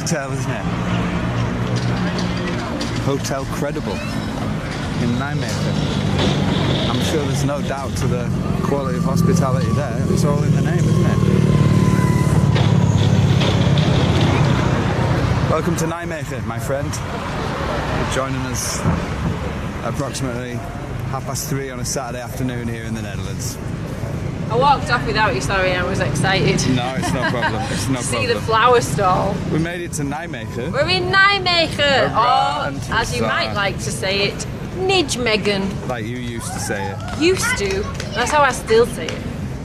hotel, isn't it? Hotel Credible in Nijmegen. I'm sure there's no doubt to the quality of hospitality there. It's all in the name, isn't it? Welcome to Nijmegen, my friend. You're joining us approximately 3:30 on a Saturday afternoon here in the Netherlands. I walked off without you, sorry, I was excited. No, it's no problem. It's no See problem. the flower stall. We made it to Nijmegen. We're in Nijmegen, or as you Bizarre. might like to say it, Nijmegen. Like you used to say it. Used to. That's how I still say it.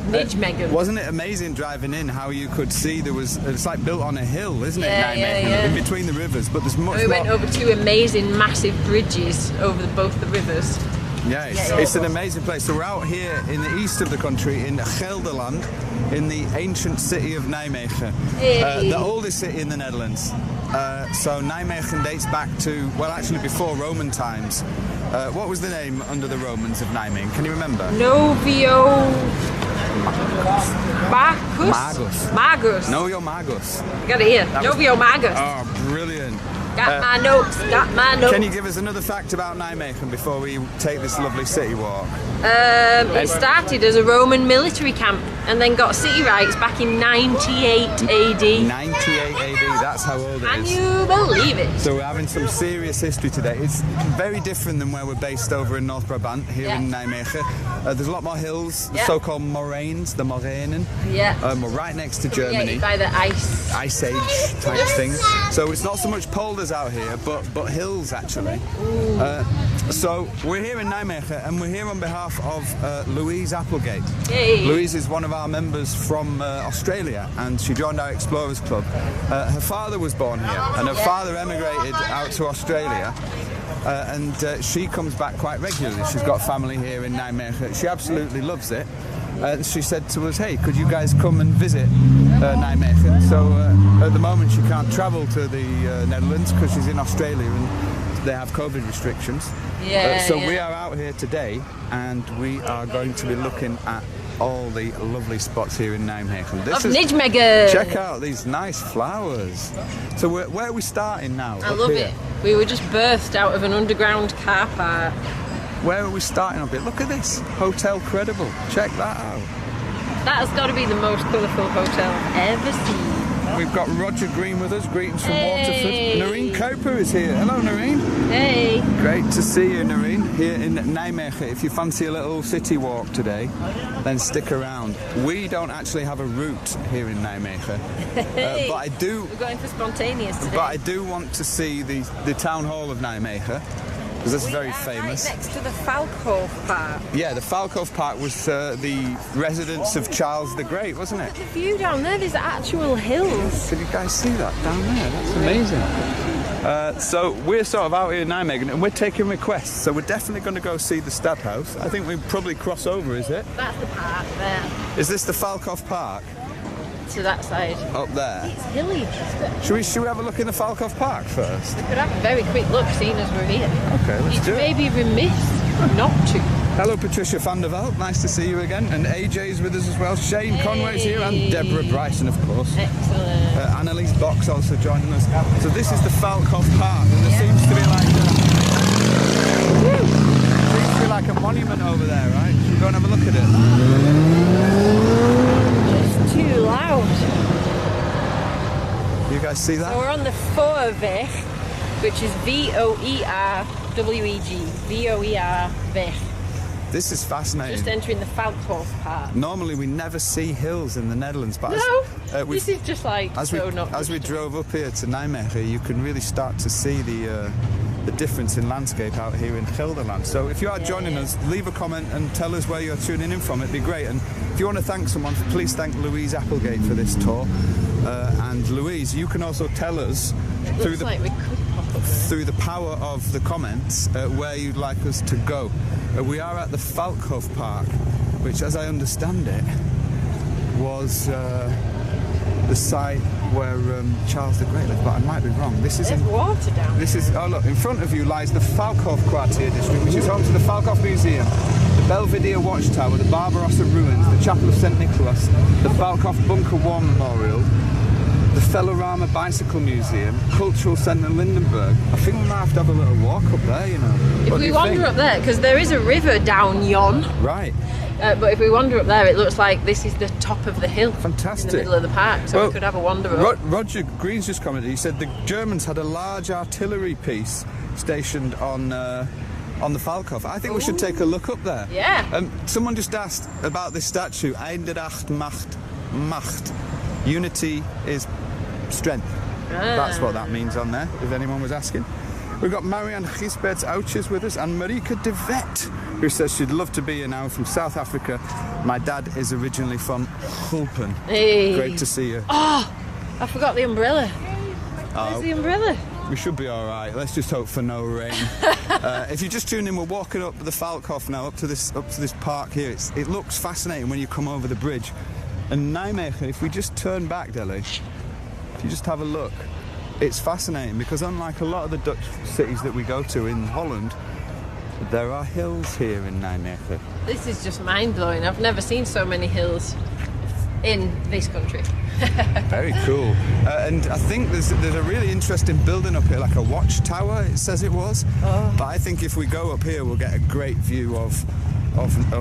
Nijmegen. Wasn't it amazing driving in how you could see there was, it's like built on a hill, isn't it, Nijmegen? Yeah. In between the rivers, but there's much We more. went over two amazing massive bridges over both the rivers. Yeah, it's an amazing place. So we're out here in the east of the country in Gelderland, in the ancient city of Nijmegen, the oldest city in the Netherlands. So Nijmegen dates back to, well, actually before Roman times. What was the name under the Romans of Nijmegen? Can you remember? Novio Magus. Magus. Novio Magus. Got it here. Novio Magus. Oh, brilliant. Got my notes, got my notes. Can you give us another fact about Nijmegen before we take this lovely city walk? It started as a Roman military camp and then got city rights back in 98 AD. 98 AD, that's how old it Can is. you believe it? So we're having some serious history today. It's very different than where we're based over in North Brabant, here in Nijmegen. There's a lot more hills, the so-called moraines, the Morainen. Yeah. We're right next to Germany. By the ice. Ice Age type thing. So it's not so much polders out here, but hills actually. So we're here in Nijmegen and we're here on behalf of Louise Applegate. Yay. Louise is one of our members from Australia and she joined our Explorers Club. Her father was born here and her father emigrated out to Australia. And she comes back quite regularly. She's got family here in Nijmegen. She absolutely loves it. She said to us, hey, could you guys come and visit Nijmegen? So at the moment she can't travel to the Netherlands because she's in Australia and they have COVID restrictions. So we are out here today and we are going to be looking at all the lovely spots here in Nijmegen. Nijmegen. Check out these nice flowers. So where are we starting now? I love it. We were just birthed out of an underground car park. Where are we starting up? Look at this, Hotel Credible. Check that out. That has got to be the most colourful hotel I've ever seen. We've got Roger Green with us, greetings from Waterford. Noreen Cooper is here. Hello, Noreen. Hey. Great to see you, Noreen, here in Nijmegen. If you fancy a little city walk today, then stick around. We don't actually have a route here in Nijmegen, but I do. We're going for spontaneous today. But I do want to see the town hall of Nijmegen. Because that's very famous. Right next to the Valkhofpark. Yeah, the Valkhofpark was the residence of Charles the Great, wasn't it? The view down there, there's actual hills. Can you guys see that down there? That's amazing. So we're sort of out here in Nijmegen and we're taking requests. So we're definitely going to go see the Stadhuis. I think we probably cross over, is it? That's the park there. Is this the Valkhofpark? To that side. Up there. It's hilly. Should we have a look in the Valkhofpark first? We could have a very quick look, seeing as we're here. Okay, let's do it. It's maybe remiss not to. Hello, Patricia van der Veld. Nice to see you again. And AJ's with us as well. Shane Conway's here and Deborah Bryson, of course. Excellent. Annalise Box also joining us. So this is the Valkhofpark, and there seems to be like a monument over there, right? Should we go and have a look at it? It's too loud. You guys see that? So we're on the Voorweg, which is V-O-E-R-W-E-G. V-O-E-R-Weg. This is fascinating. Just entering the Valkhofpark. Normally we never see hills in the Netherlands, but this is just like as we drove up here to Nijmegen, you can really start to see the difference in landscape out here in Gelderland. So if you are joining us, leave a comment and tell us where you're tuning in from. It'd be great. And if you want to thank someone, please thank Louise Applegate for this tour. And Louise, you can also tell us through the power of the comments where you'd like us to go. We are at the Valkhofpark, which, as I understand it, was the site where Charles the Great lived, but I might be wrong. There's water down there. Oh look, in front of you lies the Valkhofkwartier district, which is home to the Valkhof Museum, the Belvedere Watchtower, the Barbarossa Ruins, the Chapel of St. Nicholas, the Valkhof Bunker War Memorial, the Fellerama Bicycle Museum, Cultural Centre Lindenberg. I think we might have to have a little walk up there, you know. If we wander up there, because there is a river down yon. Right. But if we wander up there, it looks like this is the top of the hill. Fantastic. In the middle of the park, so we could have a wander up. Roger Green's just commented, he said the Germans had a large artillery piece stationed on the Valkhof. I think we should take a look up there. Yeah. Someone just asked about this statue. Eindracht macht Macht. Unity is strength. That's what that means on there, if anyone was asking. We've got Marianne Gisbert's Ouches with us and Marika de Vet, who says she'd love to be here now from South Africa. My dad is originally from Gulpen. Hey. Great to see you. Oh, I forgot the umbrella. Where's the umbrella? We should be all right. Let's just hope for no rain. If you just tune in, we're walking up the Valkhof now, up to this park here. It looks fascinating when you come over the bridge. And Nijmegen, if we just turn back, Deli, if you just have a look, it's fascinating because unlike a lot of the Dutch cities that we go to in Holland, there are hills here in Nijmegen. This is just mind-blowing. I've never seen so many hills in this country. Very cool. And I think there's a really interesting building up here, like a watchtower, it says it was. Oh. But I think if we go up here, we'll get a great view of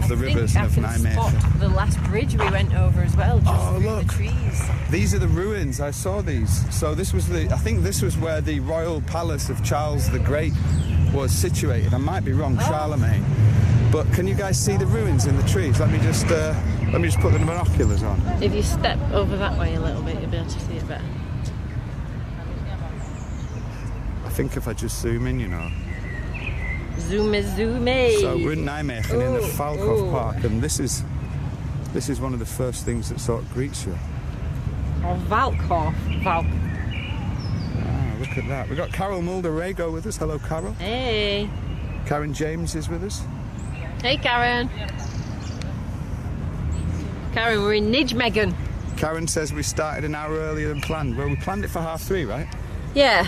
the rivers and of Nijmegen. Spot the last bridge we went over as well, just through look. the trees. These are the ruins. I saw these. So I think this was where the royal palace of Charles the Great was situated. I might be wrong, Charlemagne. But can you guys see the ruins in the trees? Let me just put the binoculars on. If you step over that way a little bit, you'll be able to see it better. I think if I just zoom in, you know. Zoom. So we're in Nijmegen in the Valkhofpark, and this is one of the first things that sort of greets you. Oh, Valkhof. Ah, look at that. We've got Carol Mulder-Rego with us. Hello, Carol. Hey. Karen James is with us. Hey, Karen. Karen, we're in Nijmegen. Karen says we started an hour earlier than planned. Well, we planned it for 3:30, right? Yeah.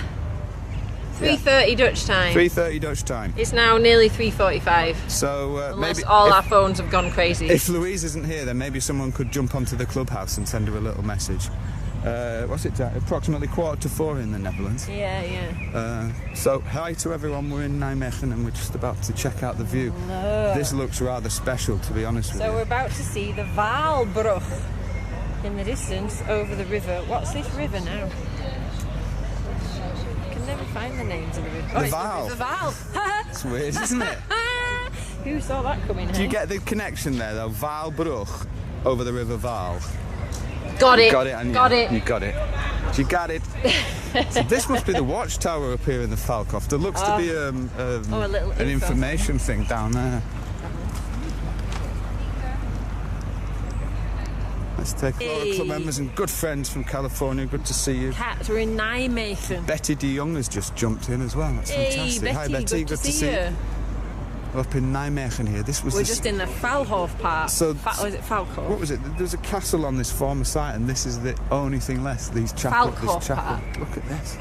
3:30 Dutch time. 3:30 Dutch time. It's now nearly 3:45. So unless maybe all our phones have gone crazy. If Louise isn't here, then maybe someone could jump onto the clubhouse and send her a little message. What's it, approximately 3:45 in the Netherlands. Yeah. So hi to everyone. We're in Nijmegen and we're just about to check out the view. No. This looks rather special, to be honest with you. So we're about to see the Waalbrug in the distance over the river. What's this river now? I can never find the names of the river. The Waal. The Waal. It's weird, isn't it? Who saw that coming? Do you get the connection there, though? Waalbrug over the river Waal. Got it. Got it. And got it. You got it. You got it. So this must be the watchtower up here in the Valkhof. There looks to be a little an information thing down there. Let's take a lot of club members and good friends from California. Good to see you. Cats, we're in Nijmegen. Betty de Jong has just jumped in as well. That's fantastic. Betty, Hi Betty, good to see you. We're up in Nijmegen here. We're just in the Valkhofpark. So, was it Valkhof? What was it? There's a castle on this former site, and this is the only thing left. This chapel. Look at this.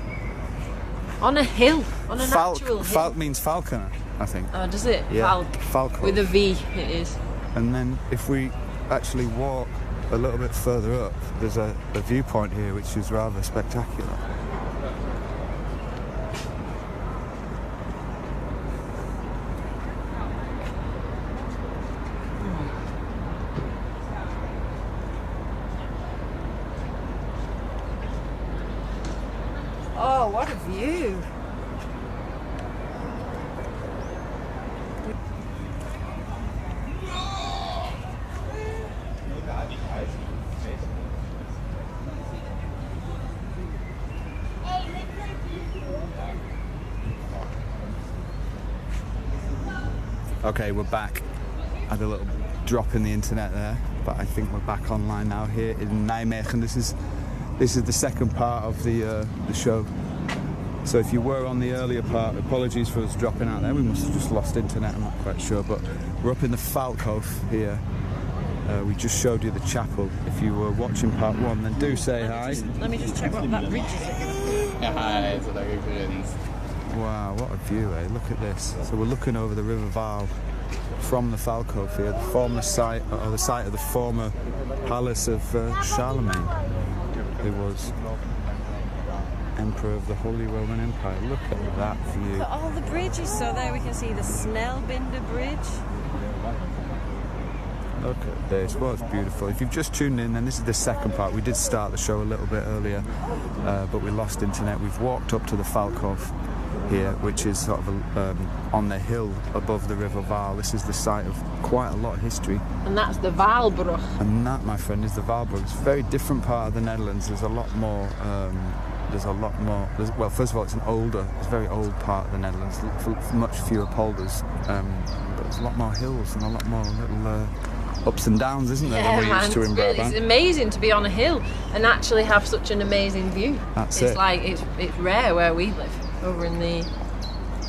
On a hill, on a natural hill. Falk means falconer, I think. Oh, does it? Yeah. Falk. With a V, it is. And then if we actually walk a little bit further up, there's a viewpoint here which is rather spectacular. Oh, what a view! Okay, we're back. Had a little drop in the internet there, but I think we're back online now here in Nijmegen. This is the second part of the show. So if you were on the earlier part, apologies for us dropping out there. We must have just lost internet, I'm not quite sure. But we're up in the Valkhof here. We just showed you the chapel. If you were watching part one, then do say hi. Let me just check what that bridge is. Ja, hi, så daar ik Wow, what a view, eh? Look at this. So we're looking over the River Waal from the Valkhof here, the former site, or the site of the former palace of Charlemagne, who was Emperor of the Holy Roman Empire. Look at that view. Look at all the bridges. So there we can see the Snellbinder Bridge. Look at this, well, it's beautiful. If you've just tuned in, then this is the second part. We did start the show a little bit earlier, but we lost internet. We've walked up to the Valkhof here, which is sort of on the hill above the River Waal. This is the site of quite a lot of history. And that's the Waalbrug. And that, my friend, is the Waalbrug. It's a very different part of the Netherlands. There's a lot more... well, first of all, it's a very old part of the Netherlands, much fewer polders, but there's a lot more hills and a lot more little ups and downs, isn't there, than we're used to in Brabant? It's amazing to be on a hill and actually have such an amazing view. It's like, it's rare where we live, over in the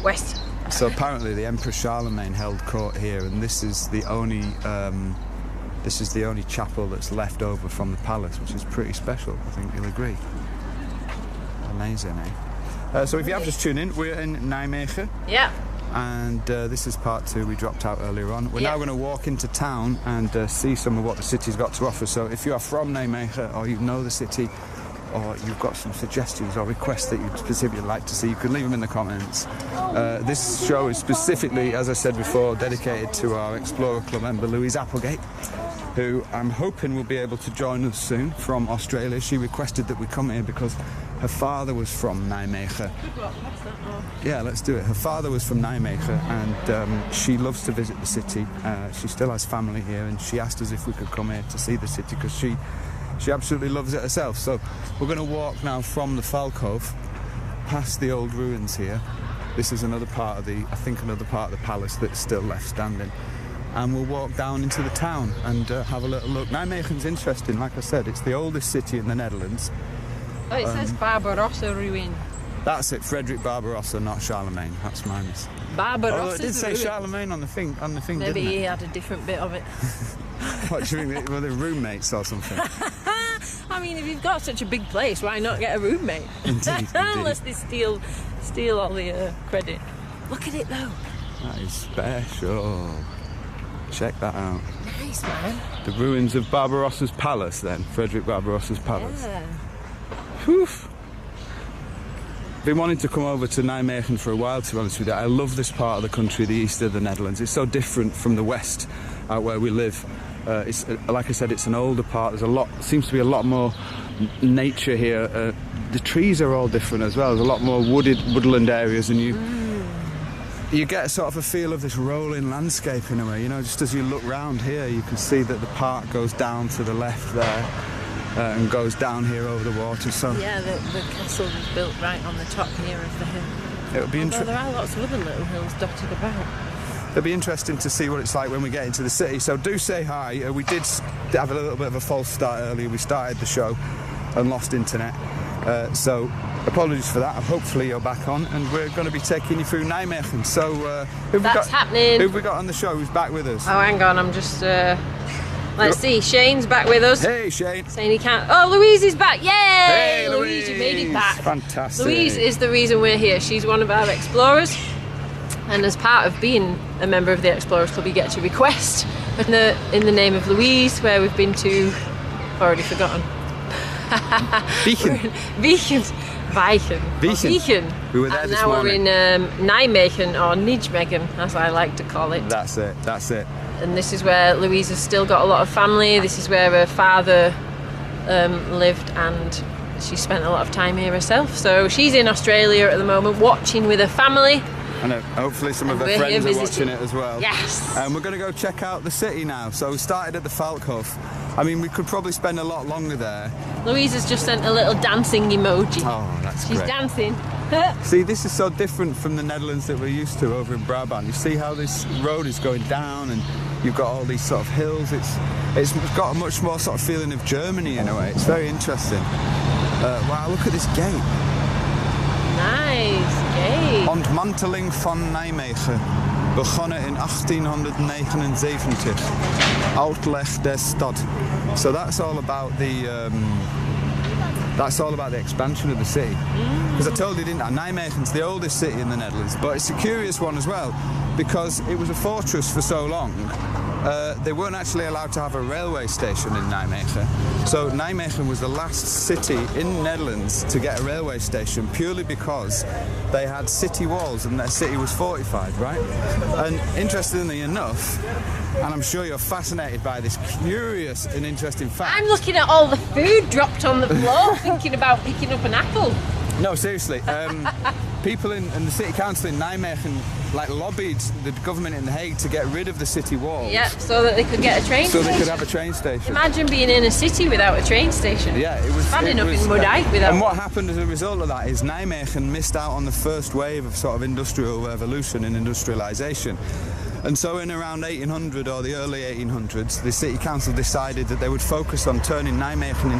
west. So apparently the Emperor Charlemagne held court here, and this is the only chapel that's left over from the palace, which is pretty special, I think you'll agree. Amazing, eh? So if you have just tuned in, we're in Nijmegen. Yeah. And this is part 2. We dropped out earlier on. We're now going to walk into town and see some of what the city's got to offer. So if you are from Nijmegen, or you know the city, or you've got some suggestions or requests that you'd specifically like to see, you can leave them in the comments. This show is specifically, as I said before, dedicated to our Explorer Club member Louise Applegate, who I'm hoping will be able to join us soon from Australia. She requested that we come here because her father was from Nijmegen. Yeah, let's do it. Her father was from Nijmegen, and she loves to visit the city. She still has family here, and she asked us if we could come here to see the city because she absolutely loves it herself. So we're going to walk now from the Valkhof past the old ruins here. This is another part of the palace that's still left standing. And we'll walk down into the town and have a little look. Nijmegen's interesting, like I said, it's the oldest city in the Netherlands. Oh, it says Barbarossa ruin. That's it, Frederick Barbarossa, not Charlemagne. That's my mistake. Barbarossa. Oh, it did say Charlemagne on the thing. Maybe didn't he it? had a different bit of it. What do you think? Were they roommates or something? I mean, if you've got such a big place, why not get a roommate? Indeed. Unless they steal all the credit. Look at it though. That is special. Check that out. Nice, man. The ruins of Barbarossa's palace, then. Frederick Barbarossa's palace. Yeah. Whew. Been wanting to come over to Nijmegen for a while, to be honest with you. I love this part of the country, the east of the Netherlands. It's so different from the west, out where we live. It's like I said, it's an older part. Seems to be a lot more nature here. The trees are all different as well. There's a lot more woodland areas, and you get sort of a feel of this rolling landscape in a way. You know, just as you look round here, you can see that the park goes down to the left there. And goes down here over the water. So yeah, the castle was built right on the top here of the hill. It'll be interesting. There are lots of other little hills dotted about. It'll be interesting to see what it's like when we get into the city. So do say hi. We did have a little bit of a false start earlier. We started the show and lost internet. So apologies for that. Hopefully you're back on, and we're going to be taking you through Nijmegen. So That's happening. Who've we got on the show? Who's back with us? Oh, hang on. I'm just. Let's see, Shane's back with us. Hey, Shane. Saying he can't. Oh, Louise is back. Yay! Hey, Louise, you made it back. Fantastic. Louise is the reason we're here. She's one of our explorers. And as part of being a member of the Explorers Club, you get to request in the name of Louise, where we've been to. I've already forgotten. Wiegen. We were there and this now morning. we're in Nijmegen, or Nijmegen, as I like to call it. That's it. And this is where Louise has still got a lot of family. This is where her father lived, and she spent a lot of time here herself. So she's in Australia at the moment, watching with her family. And hopefully some of her friends are watching it as well. Yes. And we're going to go check out the city now. So we started at the Valkhof. I mean, we could probably spend a lot longer there. Louise has just sent a little dancing emoji. Oh, that's She's great. dancing. See, this is so different from the Netherlands that we're used to over in Brabant. You see how this road is going down, and you've got all these sort of hills. It's got a much more sort of feeling of Germany in a way. It's very interesting. Wow, look at this gate. Nice gate. Ontmanteling van Nijmegen. Begonnen in 1879. Uitleg des stad. So that's all about the expansion of the city. Because I told you, didn't I? Nijmegen's the oldest city in the Netherlands, but it's a curious one as well, because it was a fortress for so long, they weren't actually allowed to have a railway station in Nijmegen. So Nijmegen was the last city in the Netherlands to get a railway station purely because they had city walls and their city was fortified, right? And interestingly enough, and I'm sure you're fascinated by this curious and interesting fact. I'm looking at all the food dropped on the floor, thinking about picking up an apple. No, seriously. People in the city council in Nijmegen lobbied the government in The Hague to get rid of the city walls. Yeah, so that they could get a train so station. they could have a train station. Imagine being in a city without a train station. Yeah, it was bad enough in Moerdijk without. And what happened as a result of that is Nijmegen missed out on the first wave of sort of industrial revolution and industrialisation. And so in around 1800 or the early 1800s, the city council decided that they would focus on turning Nijmegen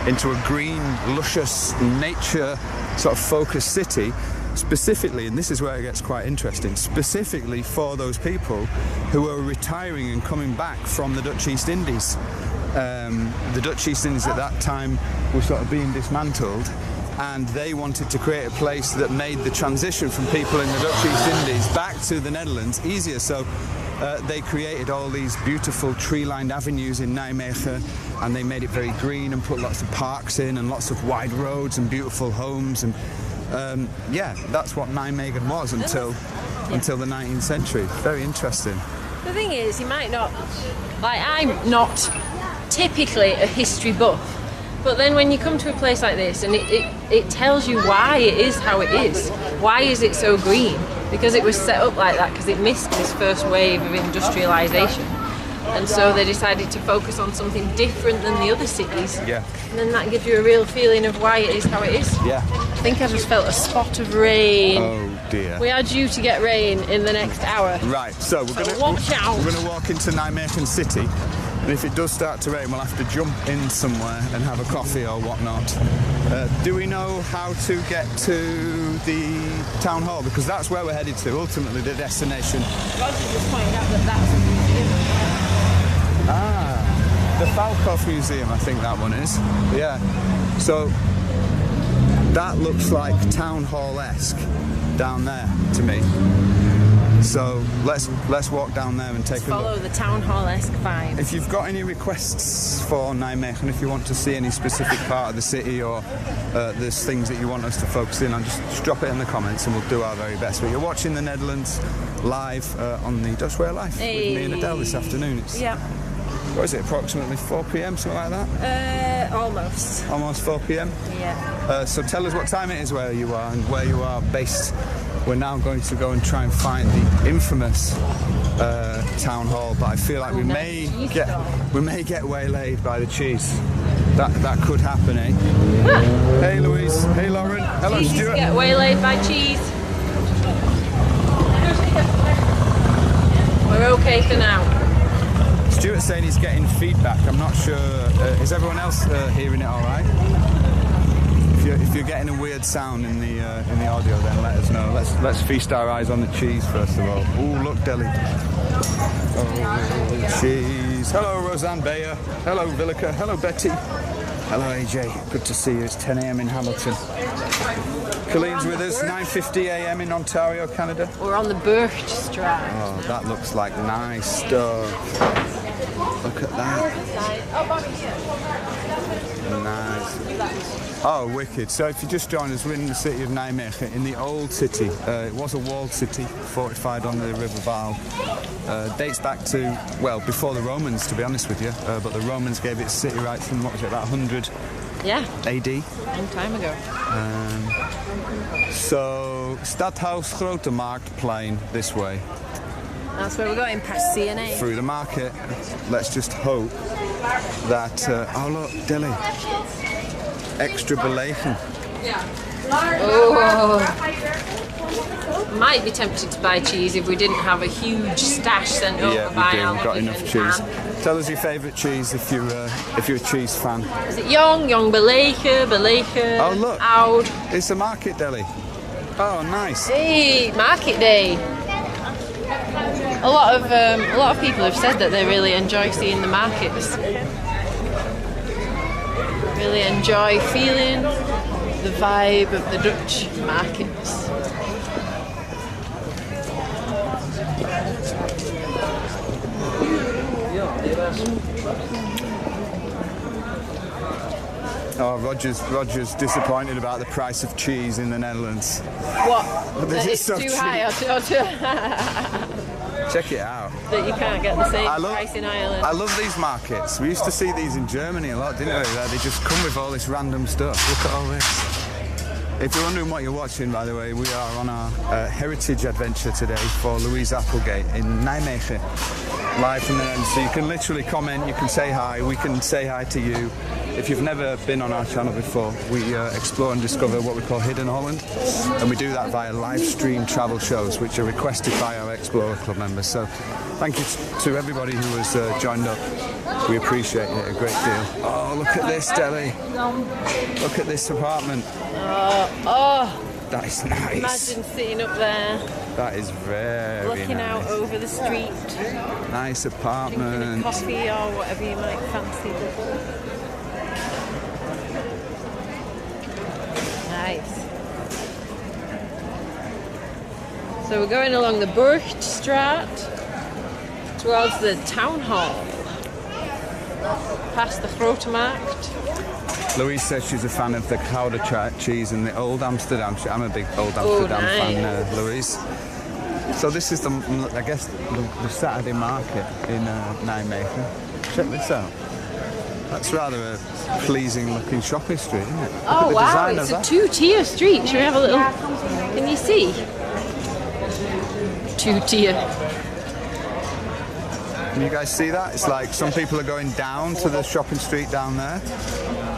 into a green, luscious, nature sort of focused city, specifically, and this is where it gets quite interesting, specifically for those people who were retiring and coming back from the Dutch East Indies. The Dutch East Indies at that time were sort of being dismantled, and they wanted to create a place that made the transition from people in the Dutch East Indies back to the Netherlands easier. So they created all these beautiful tree-lined avenues in Nijmegen, and they made it very green and put lots of parks in and lots of wide roads and beautiful homes. And yeah, that's what Nijmegen was until the 19th century. Very interesting. The thing is, you might not, I'm not typically a history buff, but then when you come to a place like this and it tells you why it is how it is, why is it so green? Because it was set up like that because it missed this first wave of industrialisation. And so they decided to focus on something different than the other cities. Yeah. And then that gives you a real feeling of why it is how it is. Yeah. I think I just felt a spot of rain. Oh dear. We are due to get rain in the next hour. Right, so we're going to walk into Nijmegen City, and if it does start to rain, we'll have to jump in somewhere and have a coffee or whatnot. Do we know how to get to the town hall? Because that's where we're headed to, ultimately the destination. Roger just pointed out that that's a museum. Ah, the Valkhofpark Museum, I think that one is. Yeah. So that looks like town hall-esque down there to me. So let's walk down there and take a look. Follow the town hall-esque vibe. If you've got any requests for Nijmegen, if you want to see any specific part of the city or there's things that you want us to focus in on, just drop it in the comments and we'll do our very best. But you're watching the Netherlands live on the Dutch Way of Life with me and Adele this afternoon. It's, what is it, approximately 4 p.m, something like that? Almost. Almost 4 p.m? Yeah. So tell us what time it is where you are and where you are based. We're now going to go and try and find the infamous town hall, but I feel like we may get waylaid by the cheese. That could happen, eh? Hey Louise, hey Lauren, hello Cheese Stuart. Get waylaid by cheese. We're okay for now. Stuart's saying he's getting feedback. I'm not sure. Is everyone else hearing it all right? If you're getting a weird sound in the audio, then let us know. Let's feast our eyes on the cheese first of all. Ooh, look, deli. Oh, cheese. Hello, Roseanne Bayer. Hello, Villica. Hello, Betty. Hello, AJ. Good to see you. It's 10 a.m. in Hamilton. Colleen's with us. 9:50 a.m. in Ontario, Canada. We're on the Burchtstraat. Oh, that looks like nice stuff. Look at that. Nice. Oh, wicked. So if you just joined us, we're in the city of Nijmegen, in the old city. It was a walled city, fortified on the River Waagh. Dates back to, well, before the Romans, to be honest with you. But the Romans gave it city rights in, what was it, about 100 AD? Long time ago. So, Stadhuis, Grote Markt, Plein, this way. That's where we're going, past CNA. Through the market. Let's just hope that... oh, look, deli. Extra bacon. Oh. Might be tempted to buy cheese if we didn't have a huge stash sent over by Yeah, our we've got enough cheese. Tell us your favourite cheese if you're a cheese fan. Is it Young Beleker, Oh, look. Oud? It's a market deli. Oh, nice. Hey, market day. A lot of people have said that they really enjoy seeing the markets. Really enjoy feeling the vibe of the Dutch markets. Oh, Roger's disappointed about the price of cheese in the Netherlands. What? That It's so too cheap. high or too Check it out. that you can't get the same I love- price in Ireland. I love these markets. We used to see these in Germany a lot, didn't we? Where they just come with all this random stuff. Look at all this. If you're wondering what you're watching, by the way, we are on our heritage adventure today for Louise Applegate in Nijmegen. Live from the end. So you can literally comment, you can say hi, we can say hi to you. If you've never been on our channel before, we explore and discover what we call Hidden Holland, and we do that via live stream travel shows which are requested by our Explorer Club members. So thank you to everybody who has joined up. We appreciate it a great deal. Oh, look at this, Deli. Look at this apartment. Oh, That is nice. imagine sitting up there, That is very looking nice. out over the street, Nice drinking a apartment. coffee or whatever you might fancy. Nice. So we're going along the Burchtstraat towards the town hall, past the Grotemarkt. Louise says she's a fan of the Gouda cheese and the Old Amsterdam. I'm a big Old Amsterdam fan, Louise. So this is the, I guess, the Saturday market in Nijmegen. Check this out. That's rather a pleasing looking shopping street, isn't it? Look at Oh the wow, design it's of a that. two-tier street. Should we have a little... Can you see? Two-tier. Can you guys see that? It's like some people are going down to the shopping street down there,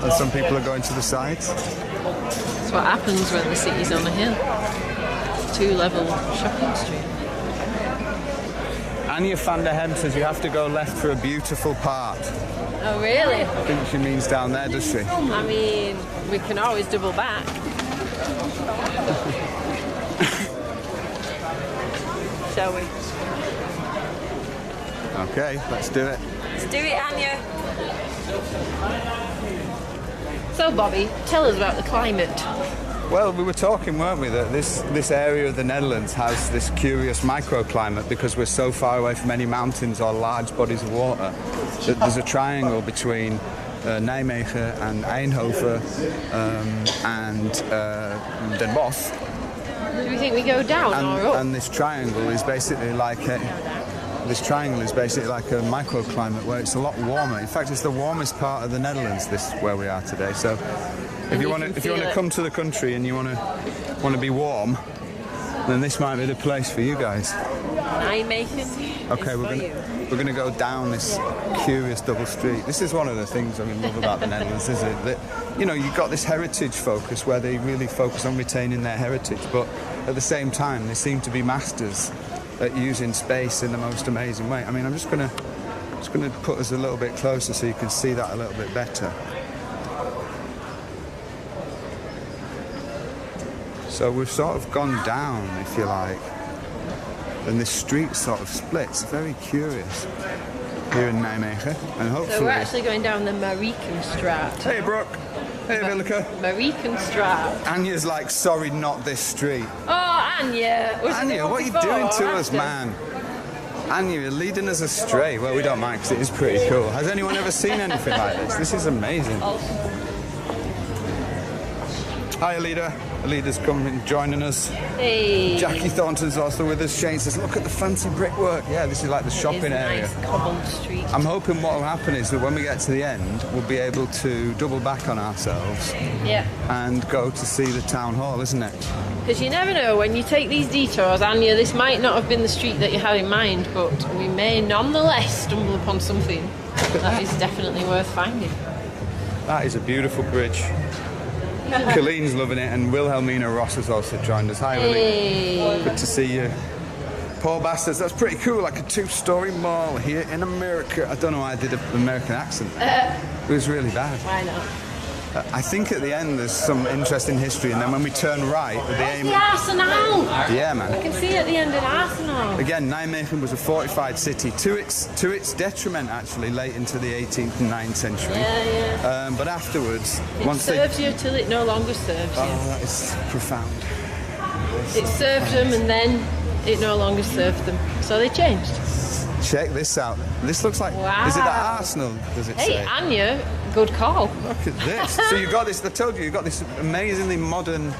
and some people are going to the sides. That's what happens when the city's on a hill. Two-level shopping street. Anya van der Hem says you have to go left for a beautiful part. Oh really? I think she means down there, does she? I mean, we can always double back. Shall we? Okay, let's do it. Let's do it, Anya. So Bobby, tell us about the climate. Well, we were talking, weren't we, that this area of the Netherlands has this curious microclimate because we're so far away from any mountains or large bodies of water. That there's a triangle between Nijmegen and Eindhoven and Den Bosch. Do we think we go down or up? And this triangle is basically like a microclimate where it's a lot warmer. In fact, it's the warmest part of the Netherlands. This where we are today. So, if you want to come to the country and you want to be warm, then this might be the place for you guys. Nijmegen. Okay, we're gonna go down this curious double street. This is one of the things I love about the Netherlands, is it? That you've got this heritage focus where they really focus on retaining their heritage, but at the same time they seem to be masters at using space in the most amazing way. I mean, I'm just gonna put us a little bit closer so you can see that a little bit better. So we've sort of gone down, if you like, and this street sort of splits. Very curious here in Nijmegen, and hopefully. So we're actually going down the Marikenstraat. Hey, Brooke. Hey, Vilka. Marikenstraat. Anya's like, sorry, not this street. Oh, Anya. Was it the Anya, one what are you before doing or to us, after? man? Anya, you're leading us astray. Well, we don't mind because it is pretty cool. Has anyone ever seen anything like this? This is amazing. Hi, Alida. Alida's come and joining us. Hey. Jackie Thornton's also with us. Shane says, look at the fancy brickwork. Yeah, this is like the shopping area. Nice cobbled street. I'm hoping what will happen is that when we get to the end, we'll be able to double back on ourselves Yeah. and go to see the town hall, isn't it? Because you never know, when you take these detours, Anya, this might not have been the street that you had in mind, but we may nonetheless stumble upon something that is definitely worth finding. That is a beautiful bridge. Colleen's loving it, and Wilhelmina Ross has also joined us. Hi, Willie. Hey. Good to see you. Paul Bastards, that's pretty cool, like a two-story mall here in America. I don't know why I did an American accent. It was really bad. Why not? I think at the end there's some interesting history, and then when we turn right, the aim... The Arsenaal! Yeah, You man. can see at the end of Arsenaal. Again, Nijmegen was a fortified city to its detriment, actually, late into the 18th and 9th century. Yeah. But afterwards, It once serves you till it no longer serves you. Oh, that is profound. It served them and then it no longer served them. So they changed. Check this out. This looks like... Wow. Is it the Arsenal, does it say? Hey, Anya, good call. Look at this. So you got this, I told you, you've got this amazingly modern...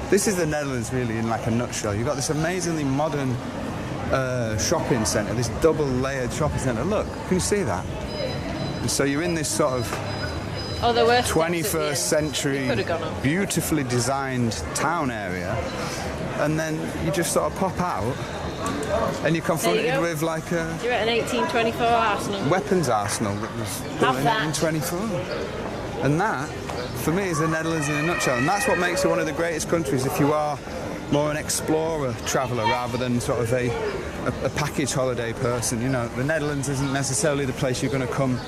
This is the Netherlands, really, in like a nutshell. You've got this amazingly modern shopping centre, this double-layered shopping centre. Look, can you see that? And so you're in this sort of Oh, there were 21st century, could have gone up. beautifully designed town area, and then you just sort of pop out and you're confronted go. with like a You're at an 1824 Arsenal. weapons arsenal that was built in that. 1824. And that, for me, is the Netherlands in a nutshell. And that's what makes it one of the greatest countries if you are more an explorer traveller rather than sort of a package holiday person. You know, the Netherlands isn't necessarily the place you're going to come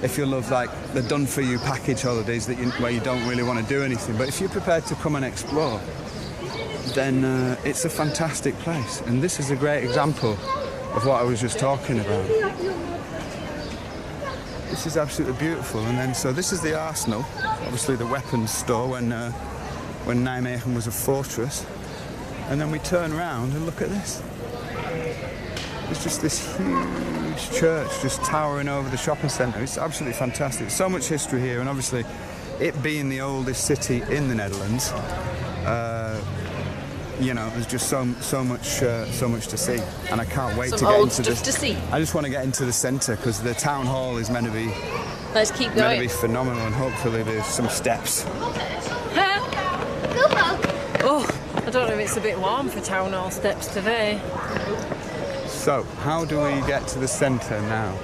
if you love like the done-for-you package holidays where you don't really want to do anything. But if you're prepared to come and explore, then it's a fantastic place. And this is a great example of what I was just talking about. This is absolutely beautiful. And then, so this is the Arsenal, obviously the weapons store when Nijmegen was a fortress. And then we turn around and look at this. It's just this huge church just towering over the shopping centre. It's absolutely fantastic. So much history here, and obviously it being the oldest city in the Netherlands, you know, there's just so much to see, and I can't wait to get into this. To see. I just want to get into the centre because the town hall is meant to be Let's keep meant to going. be phenomenal, and hopefully there's some steps. Oh, I don't know if it's a bit warm for town hall steps today. So, how do we get to the centre now?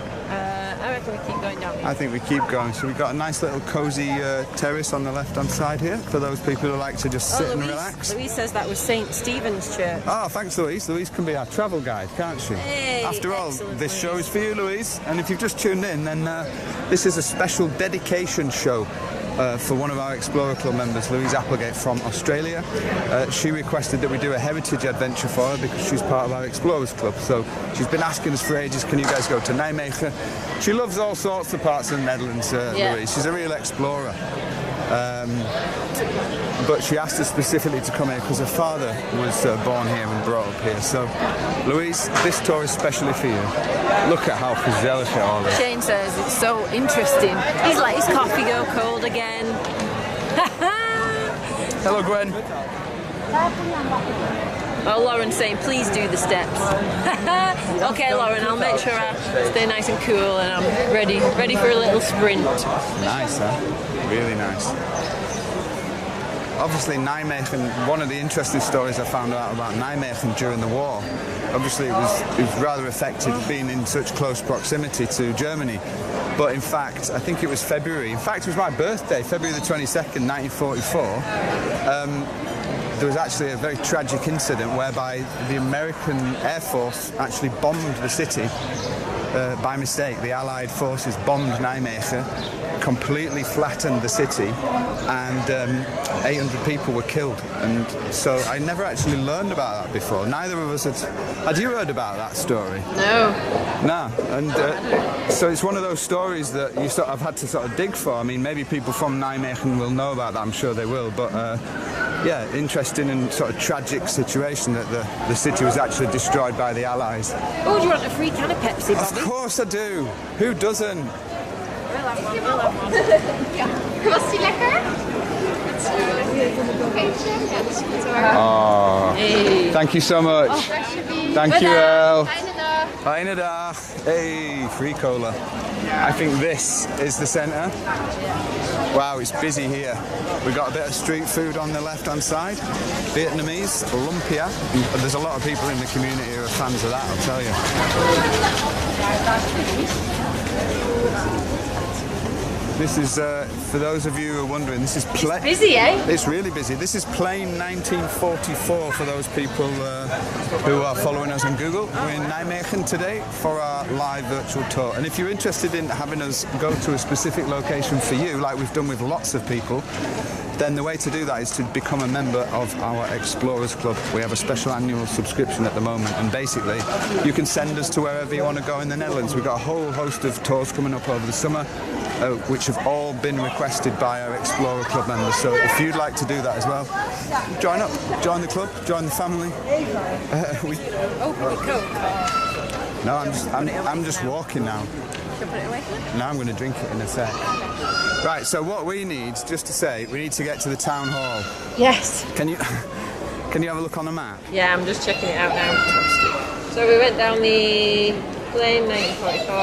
I reckon we keep going down. I think we keep going. So we've got a nice little cosy terrace on the left-hand side here for those people who like to just sit and relax. Louise says that was St. Stephen's Church. Oh, thanks, Louise. Louise can be our travel guide, can't she? Hey, After all, excellent, this Louise. show is for you, Louise. And if you've just tuned in, then this is a special dedication show for one of our Explorer Club members, Louise Applegate from Australia. She requested that we do a heritage adventure for her because she's part of our Explorers Club. So she's been asking us for ages, can you guys go to Nijmegen? She loves all sorts of parts of the Netherlands, Louise. She's a real explorer. But she asked us specifically to come here because her father was born here and brought up here. So, Louise, this tour is specially for you. Look at how gezellig it all is. Shane says it's so interesting. He's let his coffee go cold again. Hello, Gwen. Oh, Lauren's saying, please do the steps. Okay, Lauren, I'll make sure I stay nice and cool and I'm ready for a little sprint. Nice, huh? Really nice. Obviously, Nijmegen, one of the interesting stories I found out about Nijmegen during the war, obviously it was rather affected being in such close proximity to Germany. But in fact, I think it was February. In fact, it was my birthday, February the 22nd, 1944. There was actually a very tragic incident whereby the American Air Force actually bombed the city by mistake. The Allied forces bombed Nijmegen, completely flattened the city, and 800 people were killed. And so I never actually learned about that before. Neither of us had you heard about that story? No. No, and so it's one of those stories that you sort of had to sort of dig for. I mean, maybe people from Nijmegen will know about that, I'm sure they will, but yeah, interesting and sort of tragic situation that the city was actually destroyed by the Allies. Oh, do you want a free can of Pepsi, Of Bobby? course I do. Who doesn't? We'll have one. Was die lekker? Ja, dat is goed hoor. Oh, Hey. thank you so much. Alsjeblieft. Thank you, El. Fijne dag. Fijne dag. Hey, free cola. I think this is the centre. Wow, it's busy here. We've got a bit of street food on the left-hand side. Vietnamese, lumpia. And there's a lot of people in the community who are fans of that, I'll tell you. This is, for those of you who are wondering, this is Plein. Busy, eh? It's really busy. This is Plein 1944 for those people who are following us on Google. We're in Nijmegen today for our live virtual tour. And if you're interested in having us go to a specific location for you, like we've done with lots of people, then the way to do that is to become a member of our Explorers Club. We have a special annual subscription at the moment, and basically you can send us to wherever you want to go in the Netherlands. We've got a whole host of tours coming up over the summer, which have all been requested by our Explorer Club members. So if you'd like to do that as well, join up, join the club, join the family. Open the Coke. No, I'm just walking now. Can I put it away for you? Now I'm going to drink it in a sec. Right, so what we need, just to say, we need to get to the town hall. Yes. Can you have a look on the map? Yeah, I'm just checking it out now. So we went down the Plein 1944.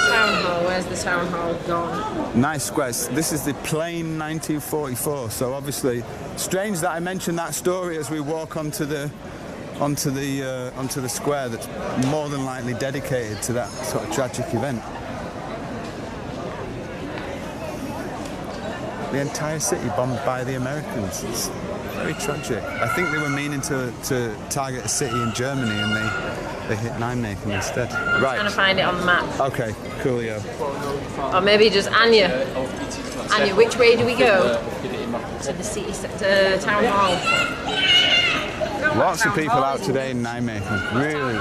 Town hall, where's the town hall gone? Nice squares. This is the Plein 1944. So obviously, strange that I mentioned that story as we walk onto the square that's more than likely dedicated to that sort of tragic event. The entire city bombed by the Americans. It's very tragic. I think they were meaning to target a city in Germany and they hit Nijmegen instead. Right. Trying to find it on the map. Okay, coolio. Or maybe just Anya. Anya, which way do we go? To the city, to town hall. Lots of people out today in Nijmegen. Really.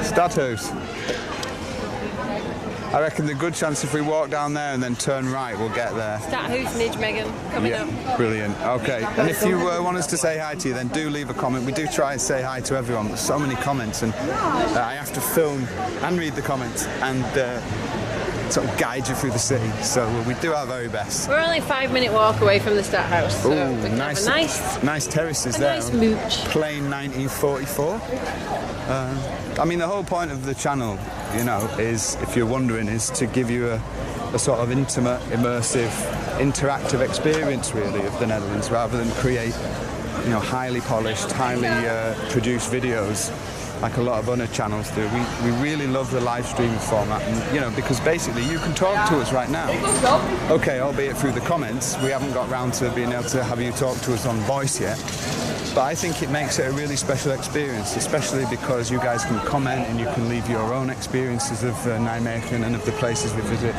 Stadhuis. I reckon the good chance if we walk down there and then turn right, we'll get there. Stadhuis, Nijmegen, coming up. Brilliant. Okay. And if you want us to say hi to you, then do leave a comment. We do try and say hi to everyone. There's so many comments, and I have to film and read the comments and sort of guide you through the city. So we do our very best. We're only a 5-minute walk away from the Stadhuis. So Ooh, we can have nice terraces there. Nice mooch. Plein 1944. I mean, the whole point of the channel, you know, is, if you're wondering, is to give you a sort of intimate, immersive, interactive experience, really, of the Netherlands, rather than create, you know, highly polished, highly produced videos like a lot of other channels do. We really love the live streaming format, and, you know, because basically you can talk to us right now. Okay, albeit through the comments. We haven't got round to being able to have you talk to us on voice yet. But I think it makes it a really special experience, especially because you guys can comment and you can leave your own experiences of Nijmegen and of the places we visit.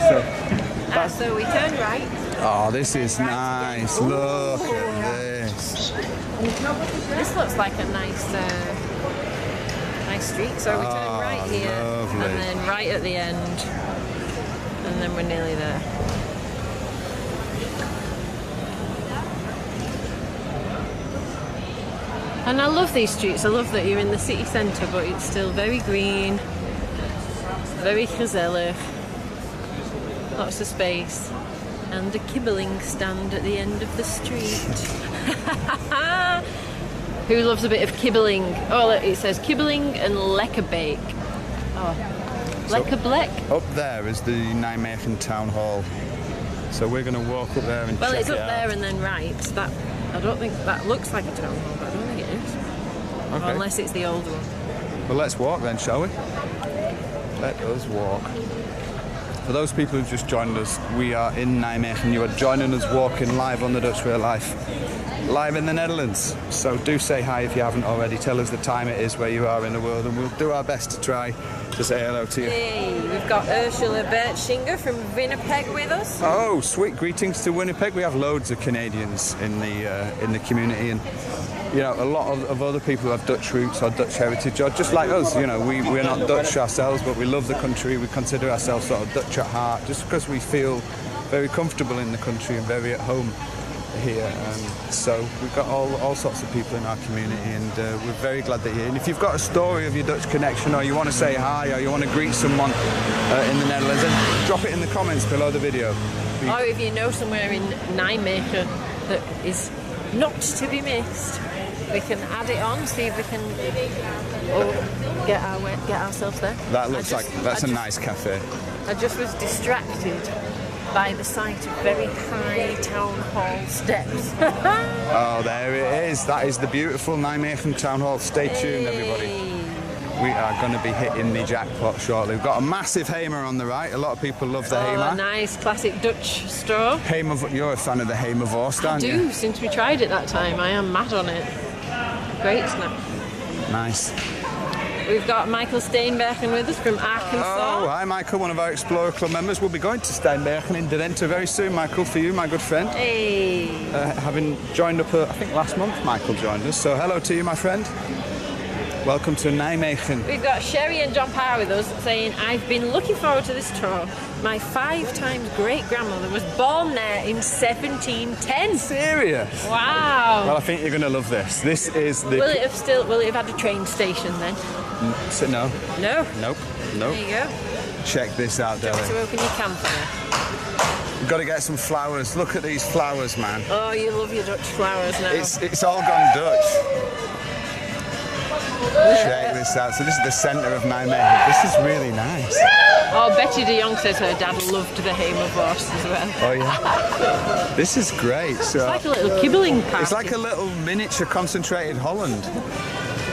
So we turn right. Oh, this is nice. Look at this. This looks like a nice street. So we turn right here, lovely. and then right at the end, and then we're nearly there. And I love these streets. I love that you're in the city centre, but it's still very green, very gezellig, lots of space, and a kibbeling stand at the end of the street. Who loves a bit of kibbeling? Oh, look, it says kibbeling and lekkerbake. Oh, lekkerblek. Up there is the Nijmegen Town Hall. So we're going to walk up there and check it out. Well, it's up there and then right. That, I don't think that looks like a town hall, but I don't think it is. Okay. Unless it's the old one. Well, let's walk then, shall we? Let us walk. For those people who've just joined us, we are in Nijmegen. You are joining us walking live on the Dutch Way of Life, live in the Netherlands. So do say hi if you haven't already. Tell us the time it is where you are in the world, and we'll do our best to try to say hello to you. Hey, we've got Ursula Bertschinger from Winnipeg with us. Oh, sweet. Greetings to Winnipeg. We have loads of Canadians in the community, and you know, a lot of other people who have Dutch roots or Dutch heritage, or just like us, you know, we're not Dutch ourselves, but we love the country. We consider ourselves sort of Dutch at heart, just because we feel very comfortable in the country and very at home here. So we've got all sorts of people in our community, and we're very glad that you're here. And if you've got a story of your Dutch connection, or you want to say hi, or you want to greet someone in the Netherlands, then drop it in the comments below the video. Or if you know somewhere in Nijmegen that is not to be missed, we can add it on, see if we can get ourselves there. That looks that's a nice cafe. I just was distracted by the sight of very high town hall steps. Oh, there it is. That is the beautiful Nijmegen Town Hall. Stay tuned, everybody. We are going to be hitting the jackpot shortly. We've got a massive Hamer on the right. A lot of people love the Hamer. Nice classic Dutch straw. You're a fan of the Hamervorst, aren't you? I do, since we tried it that time. I am mad on it. Great snack. Nice. We've got Michael Steenbergen with us from Arkansas. Oh, hi Michael, one of our Explorer Club members. We'll be going to Steenbergen in Drenthe very soon, Michael, for you, my good friend. Hey. Having joined up, I think last month Michael joined us, so hello to you, my friend. Welcome to Nijmegen. We've got Sherry and John Power with us saying, I've been looking forward to this tour. My 5 times great-grandmother was born there in 1710. Serious? Wow. Well, I think you're going to love this. This is the... Will it have had a train station then? So no. No? Nope. There Nope. you go. Check this out, Do you want Deli. to open your can for me? We've got to get some flowers. Look at these flowers, man. Oh, you love your Dutch flowers now. It's all gone Dutch. Check this out. So this is the centre of Nijmegen. This is really nice. Oh, Betty de Jong says her dad loved the Hemelvorst as well. Oh yeah. This is great. So It's like a little kibbling party. it's like a little miniature concentrated Holland.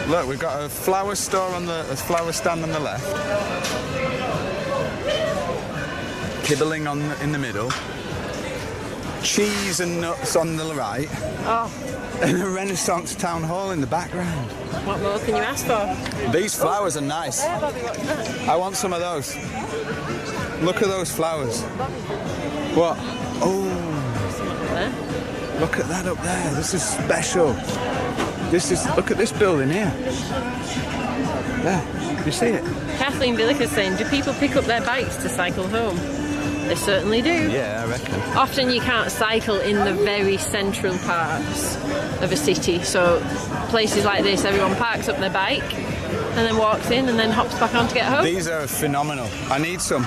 Look, we've got a flower store a flower stand on the left. Kibbling in the middle. Cheese and nuts on the right. Oh, And a Renaissance town hall in the background. what more can you ask for? These flowers are nice. There, Bobby, what's that? I want some of those. Look at those flowers. What? Oh, There. look at that up there. This is special. Look at this building here. There, you see it? Kathleen Billick is saying, do people pick up their bikes to cycle home? They certainly do. Yeah, I reckon. Often you can't cycle in the very central parts of a city, so places like this, everyone parks up their bike and then walks in and then hops back on to get home. These are phenomenal. I need some.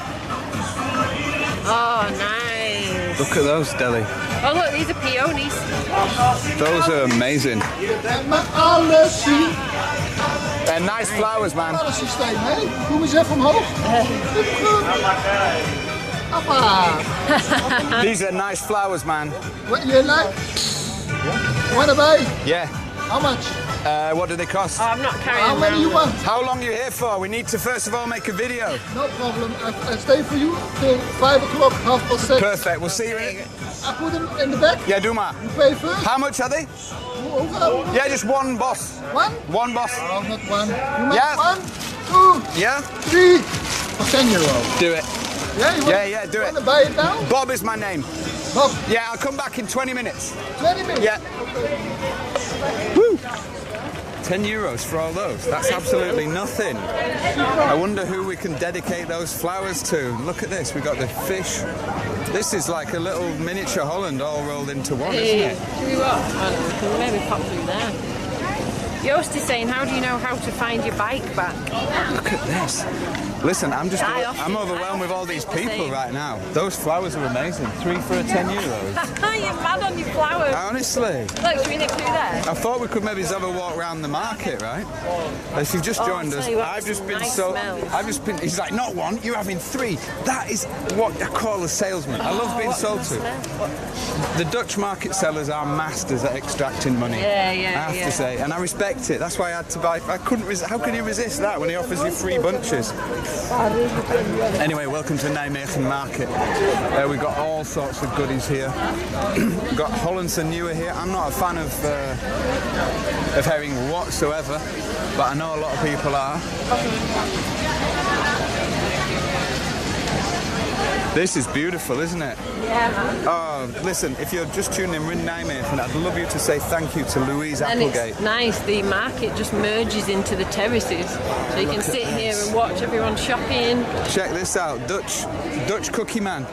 Oh, nice. Look at those, Deli. Oh, look, these are peonies. Those are amazing. Met alles zien. They're nice flowers, man. Alles systeem, hè? Doe eens even omhoog. Appa. These are nice flowers, man. What you like? Wanna buy? Yeah. How much? What do they cost? Oh, I'm not carrying How them many you around. want? How long are you here for? We need to first of all make a video. No problem. I stay for you till 5 o'clock, 6:30. Perfect. We'll see you in. I put them in the back. Yeah, doe maar. You pay first. How much are they? Hoeveel? Yeah, just one boss. One? One boss. Oh, not one. You make Yeah. 1, 2, Yeah? 3 for 10 euro. Do it. Yeah, you want, Yeah, do it. Wanna buy it now? Bob is my name. Bob, Yeah, I'll come back in 20 minutes. 20 minutes. Yeah. Woo! 10 euros for all those. That's absolutely nothing. I wonder who we can dedicate those flowers to. Look at this. We've got the fish. This is like a little miniature Holland all rolled into one, isn't Hey, it? do you what? Oh, we can maybe pop through there. Yost is saying, how do you know how to find your bike back? Look at this. Listen, I'm I overwhelmed with all these often people say- right now. Those flowers are amazing. 3 for a 10 euros. You're mad on your flowers. Honestly. Look, should we nip through there? I thought we could maybe have a walk around the market, right? If you've just Oh, joined I'll us, tell you what, I've just some been nice so. smells. I've just been. He's like, not one, you're having 3. That is what I call a salesman. I love being What sold can I to. smell? The Dutch market sellers are masters at extracting money. Yeah, I have yeah. to say, and I respect it. That's why I had to buy. I couldn't. How can you resist that when he offers you 3 bunches? Anyway, welcome to Nijmegen Market. We've got all sorts of goodies here. We've got Hollandse Nieuwe here. I'm not a fan of herring whatsoever, but I know a lot of people are. This is beautiful, isn't it? Yeah, man. Oh, listen, if you're just tuning in, we're in Nijmegen. I'd love you to say thank you to Louise And Applegate. it's nice, the market just merges into the terraces. So you can Look at sit here this. and watch everyone shopping. Check this out, Dutch cookie man.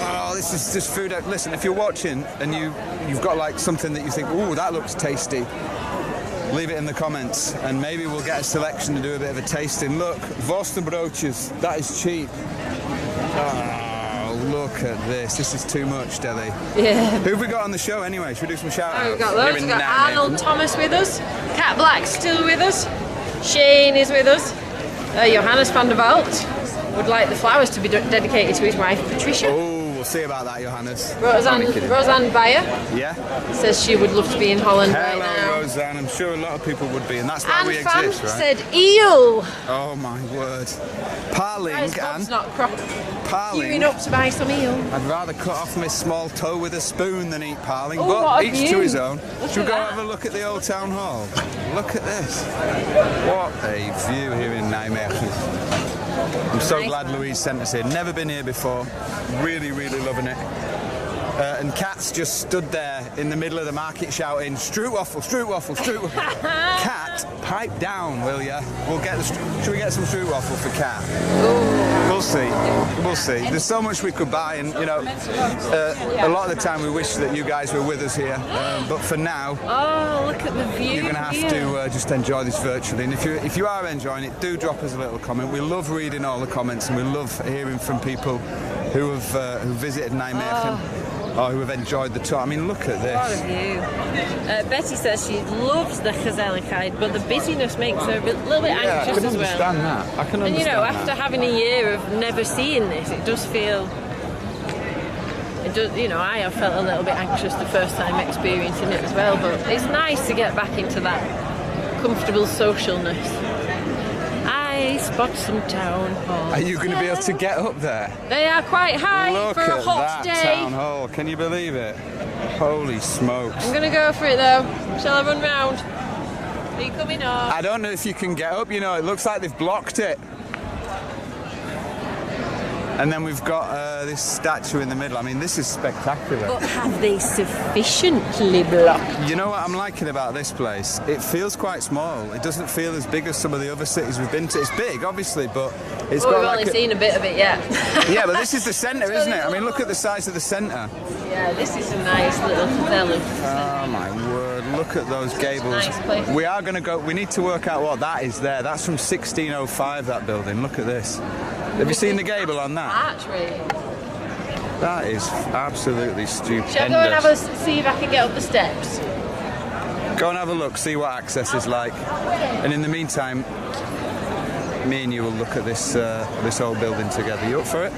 Oh, this is just food. Listen, if you're watching and you've got like something that you think, ooh, that looks tasty, leave it in the comments and maybe we'll get a selection to do a bit of a tasting. Look, worstenbroodjes, that is cheap. Oh, look at this. This is too much, Deli. Yeah. Who have we got on the show anyway? Should we do some shout outs? Oh, we've got loads. We've got Arnold Thomas with us. Cat Black's still with us. Shane is with us. Johannes van der Walt would like the flowers to be dedicated to his wife, Patricia. Oh, we'll see about that, Johannes. Roseanne Bayer Yeah? says she would love to be in Holland Hello, right now. Roseanne. I'm sure a lot of people would be, and that's why Anne we Fan exist, right? said eel. Oh my word. Guys, Parling, Bob's Anne. not queuing Parling. up to buy some eel. I'd rather cut off my small toe with a spoon than eat parling, Oh, but what a each to view. his own. Look Should we at go that. have a look at the old town hall? Look at this. What a view here in Nijmegen. I'm so Nice. glad Louise sent us here. Never been here before. Really, really loving it. and Kat's just stood there in the middle of the market shouting, "Stroopwafel, stroopwafel, stroopwafel." Kat, pipe down, will ya? We'll get the. Should we get some stroopwafel for Kat? We'll see. We'll see. There's so much we could buy, and you know, a lot of the time we wish that you guys were with us here. But for now, oh, look at the view! you're going to have to just enjoy this virtually. And if you are enjoying it, do drop us a little comment. We love reading all the comments, and we love hearing from people who have who visited Nijmegen. Or who have enjoyed the tour. I mean, look at this. What a view. Betty says she loves the gezelligheid, but the busyness makes her a little bit anxious as well. I can understand that. I can understand and you know, that. after having a year of never seeing this, it does feel... It does, you know, I have felt a little bit anxious the first time experiencing it as well, but it's nice to get back into that comfortable socialness. I spot some town halls. Are you going to be able to get up there? They are quite high Look for a at hot that day. town hall. Can you believe it? Holy smokes. I'm going to go for it though. Shall I run round? Are you coming up? I don't know if you can get up, you know, it looks like they've blocked it. And then we've got this statue in the middle. I mean, this is spectacular. But have they sufficiently blocked? You know what I'm liking about this place? It feels quite small. It doesn't feel as big as some of the other cities we've been to. It's big, obviously, but it's Well, got we've like only seen a bit of it yet. Yeah, but this is the centre, isn't it? I mean, look at the size of the centre. Yeah, this is a nice little village. Oh my word, look at those gables. Nice place. We are going to go, we need to work out what that is there. That's from 1605, that building. Look at this. Have you seen the gable on that? Archery. That is absolutely stupendous. Shall I go and have a see if I can get up the steps? Go and have a look, see what access is like. And in the meantime, me and you will look at this this old building together. You up for it?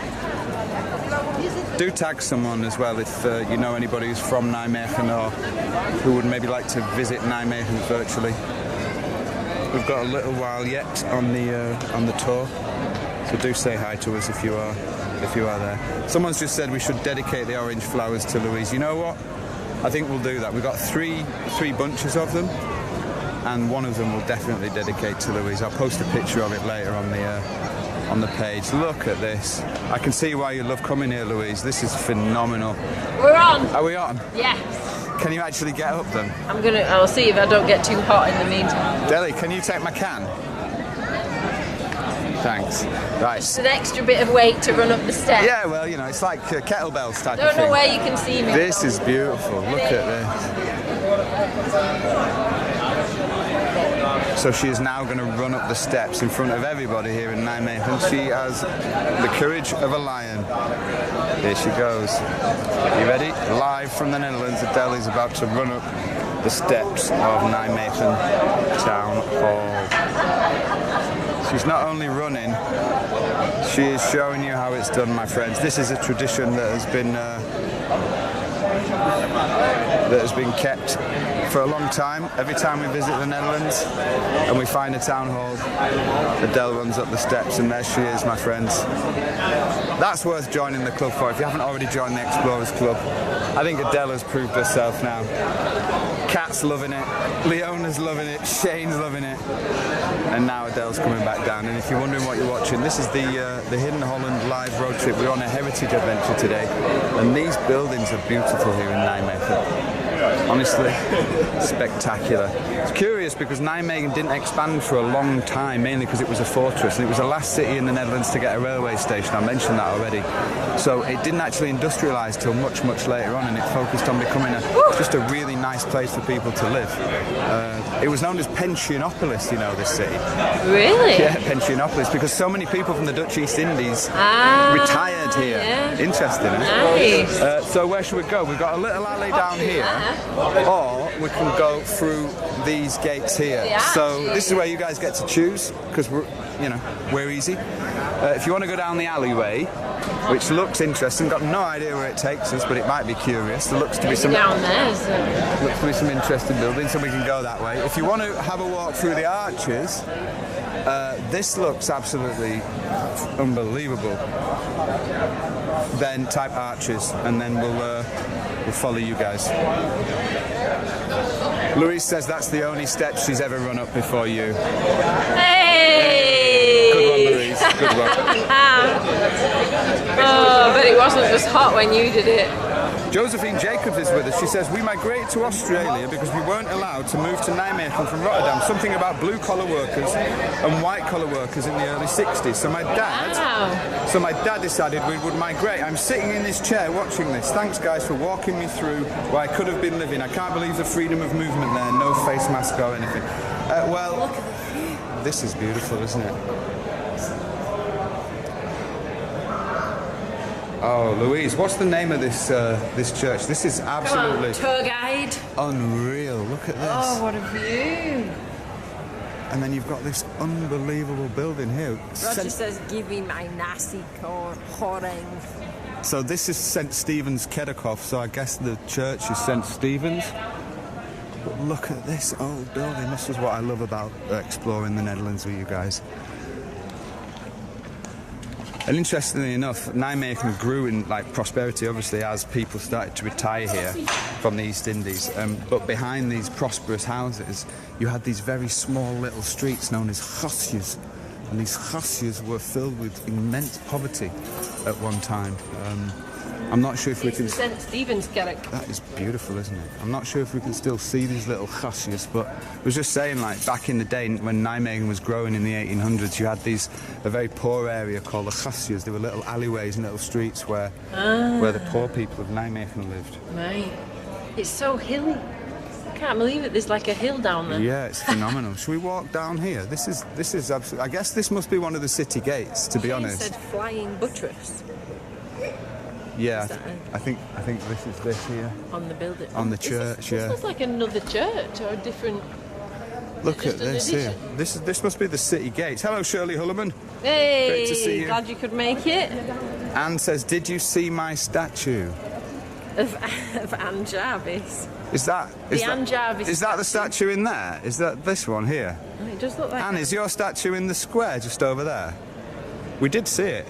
Do tag someone as well if you know anybody who's from Nijmegen or who would maybe like to visit Nijmegen virtually. We've got a little while yet on the tour, so do say hi to us if you are there. Someone's just said we should dedicate the orange flowers to Louise. You know what? I think we'll do that. We've got three bunches of them, and one of them we'll definitely dedicate to Louise. I'll post a picture of it later on the page. Look at this. I can see why you love coming here, Louise. This is phenomenal. We're on. Are we on? Yes. Can you actually get up them? I'll see if I don't get too hot in the meantime. Deli, can you take my can? Thanks. Right. It's an extra bit of weight to run up the steps. Yeah, well, you know, it's like kettlebells type I don't of thing. know where you can see me. This is beautiful. Look at this. So she is now going to run up the steps in front of everybody here in Nijmegen. She has the courage of a lion. Here she goes. You ready? Live from the Netherlands, Adele is about to run up the steps of Nijmegen Town Hall. She's not only running, she is showing you how it's done, my friends. This is a tradition that has been kept for a long time. Every time we visit the Netherlands and we find a town hall, Adele runs up the steps, and there she is, my friends. That's worth joining the club for. If you haven't already joined the Explorers Club, I think Adele has proved herself now. Kat's loving it, Leona's loving it, Shane's loving it, and now Adele's coming back down. And if you're wondering what you're watching, this is the Hidden Holland live road trip. We're on a heritage adventure today, and these buildings are beautiful here in Nijmegen. Honestly, spectacular. It's curious because Nijmegen didn't expand for a long time, mainly because it was a fortress, and it was the last city in the Netherlands to get a railway station. I mentioned that already. So it didn't actually industrialise till much, much later on, and it focused on becoming just a really nice place for people to live. It was known as Pensionopolis, you know, this city. Really? Yeah, Pensionopolis, because so many people from the Dutch East Indies retired here. Yeah. Interesting, eh? Nice. So where should we go? We've got a little alley down here, or we can go through these gates here. So this is where you guys get to choose, because we're easy. If you want to go down the alleyway, which looks interesting, got no idea where it takes us, but it might be curious. There looks to be some down there. looks to be some interesting buildings, so we can go that way. If you want to have a walk through the arches, this looks absolutely unbelievable. Then type arches, and then we'll follow you guys. Louise says that's the only step she's ever run up before you. Hey! Good one, Louise. Good one. Oh, but it wasn't just hot when you did it. Josephine Jacobs is with us. She says, we migrated to Australia because we weren't allowed to move to Nijmegen from Rotterdam. Something about blue-collar workers and white-collar workers in the early 60s. So my dad decided we would migrate. I'm sitting in this chair watching this. Thanks, guys, for walking me through where I could have been living. I can't believe the freedom of movement there. No face mask or anything. Well, this is beautiful, isn't it? Oh, Louise, what's the name of this this church? This is absolutely... Come on, tour guide. Unreal. Look at this. Oh, what a view. And then you've got this unbelievable building here. Roger says, give me my nasi goreng. So this is St. Stephen's Kerkhof, so I guess the church is St. Stephen's. But look at this old building. This is what I love about exploring the Netherlands with you guys. And interestingly enough, Nijmegen grew in prosperity, obviously, as people started to retire here from the East Indies. But behind these prosperous houses, you had these very small little streets known as huisjes. And these huisjes were filled with immense poverty at one time. I'm not sure if we can... St. Stevenskerk. That is beautiful, isn't it? I'm not sure if we can still see these little huisjes, but I was just saying, back in the day when Nijmegen was growing in the 1800s, you had a very poor area called the huisjes. There were little alleyways and little streets where the poor people of Nijmegen lived. Right. It's so hilly. I can't believe it. There's a hill down there. Yeah, it's phenomenal. Should we walk down here? This is absolutely... I guess this must be one of the city gates, to be honest. It said flying buttress. Yeah, I think this is this here. On the building. On the church, this looks like another church or a different... Look at this here. This must be the city gates. Hello, Shirley Hullerman. Hey, great to see you. Glad you could make it. Anne says, did you see my statue? Of Anne Jarvis. Is that Anne Jarvis? Is that the statue in there? Is that this one here? It does look like... Anne, is your statue in the square just over there? We did see it.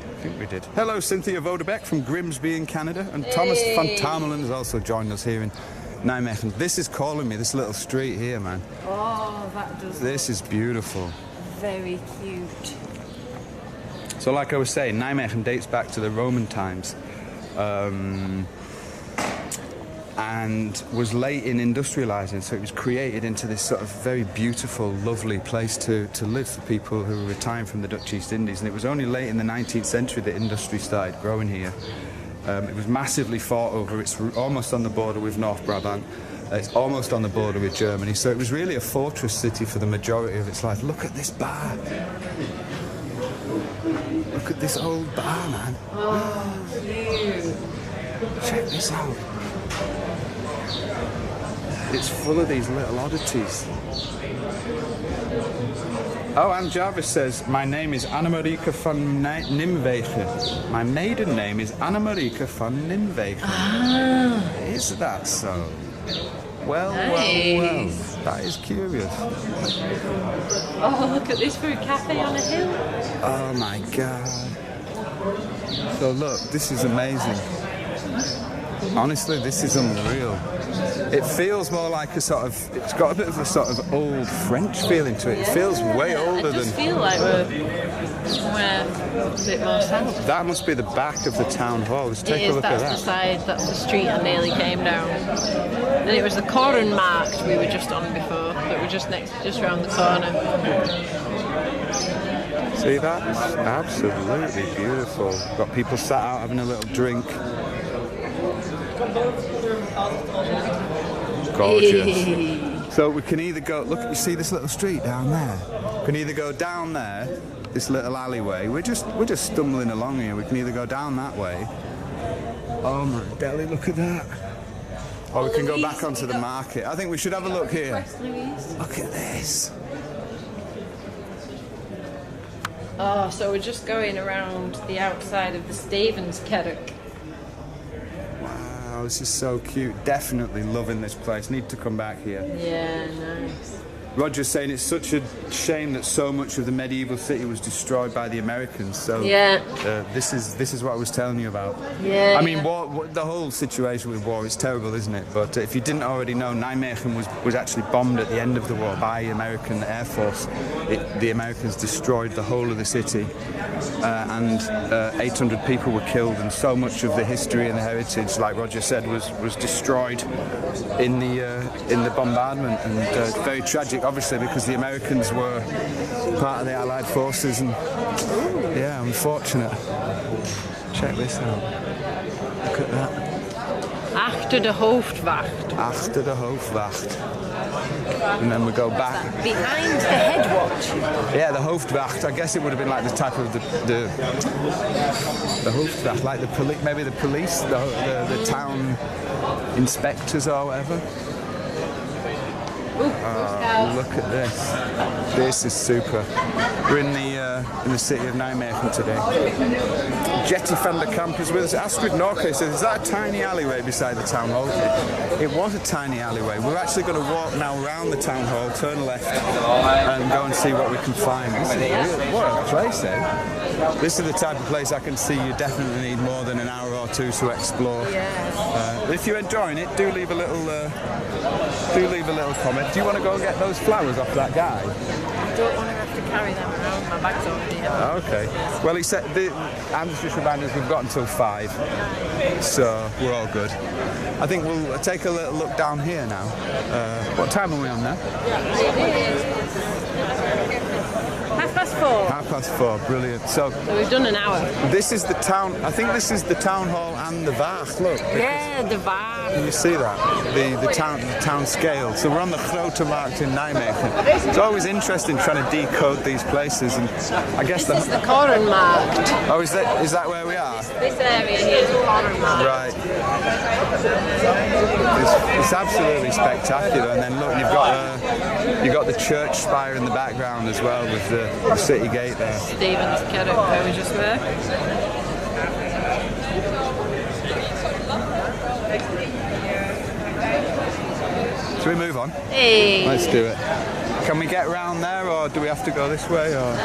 I think we did. Hello, Cynthia Vodebeck from Grimsby in Canada, and Thomas van Tamelen has also joined us here in Nijmegen. This is calling me, this little street here, man. Oh, that does. This is beautiful. Very cute. So, like I was saying, Nijmegen dates back to the Roman times, and was late in industrialising, so it was created into this sort of very beautiful, lovely place to live for people who were retiring from the Dutch East Indies. And it was only late in the 19th century that industry started growing here. It was massively fought over. It's almost on the border with North Brabant. It's almost on the border with Germany. So it was really a fortress city for the majority of its life. Look at this bar. Look at this old bar, man. Oh, cute. Check this out. It's full of these little oddities. Oh, Anne Jarvis says, my name is Anna-Marieke van Nijmegen. My maiden name is Anna-Marieke van Nijmegen. Ah. Is that so? Well, Nice. well. That is curious. Oh, look at this food cafe on a hill. Oh my God. So look, this is amazing. Honestly, this is unreal. It feels more like it's got a bit of a sort of old French feeling to it. It feels way older than... I just feel like we're somewhere a bit more south. That must be the back of the town hall. Let's take a look at that. That's the side, that's the street I nearly came down. And it was the Korenmarkt we were just on before, but we're just round the corner. See that? It's absolutely beautiful. Got people sat out having a little drink. Gorgeous. So we can either go, look, you see this little street down there? We can either go down there, this little alleyway. We're just stumbling along here. We can either go down that way. Oh my belly, look at that. Or we can go back onto the market. I think we should have a look here. Look at this. Oh, so we're just going around the outside of the Stevenskerk. Wow, this is so cute. Definitely loving this place. Need to come back here. Yeah, nice. Roger's saying it's such a shame that so much of the medieval city was destroyed by the Americans. So this is what I was telling you about. Yeah. I mean, war, the whole situation with war is terrible, isn't it? But if you didn't already know, Nijmegen was actually bombed at the end of the war by American Air Force. The Americans destroyed the whole of the city, and 800 people were killed, and so much of the history and the heritage, like Roger said, was destroyed in the bombardment, and it's very tragic, obviously, because the Americans were part of the Allied forces, and yeah, unfortunate. Check this out. Look at that. Achter de Hoofdwacht. Achter de Hoofdwacht. And then we go back. Behind the headwatch. Yeah, the Hoofdwacht. I guess it would have been like the type of the Hoofdwacht, like the police, maybe the police, the town inspectors or whatever. Oh, look at this. This is super. We're in the city of Nijmegen today. Jetty van der Kamp is with us. Astrid Norke says, is that a tiny alleyway beside the town hall? It was a tiny alleyway. We're actually going to walk now around the town hall, turn left, and go and see what we can find. This is really, what a place, eh? This is the type of place I can see you definitely need more than an hour or two to explore. Yeah. If you're enjoying it, do leave a little comment. Do you want to go and get those flowers off that guy? I don't want to have to carry them around. My bag's already heavy. Okay. Well, he said, Anne's just reminded us we've got until 5, so we're all good. I think we'll take a little look down here now. What time are we on now? 4:30. 4:30, brilliant. So we've done an hour. This is the town, I think this is the town hall and the Waagh, look. Yeah, the Waagh. Can you see that? The town scale. So we're on the Grote Markt in Nijmegen. It's always interesting trying to decode these places, and I guess this is the Korenmarkt. Oh, is that where we are? This area here is the Korenmarkt. Right. It's absolutely spectacular, and then look, you've got the church spire in the background as well, with the city gate there. Stevenskerk, where we just were. Should we move on? Hey. Let's do it. Can we get round there, or do we have to go this way? Or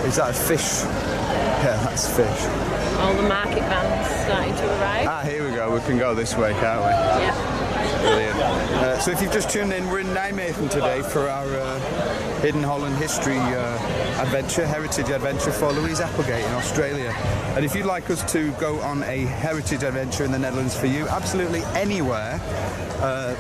is that a fish? Yeah, that's fish. All the market vans starting to arrive. Ah, here we go. We can go this way, can't we? Yeah. Brilliant. So if you've just tuned in, we're in Nijmegen today for our Hidden Holland History heritage adventure for Louise Applegate in Australia. And if you'd like us to go on a heritage adventure in the Netherlands for you, absolutely anywhere,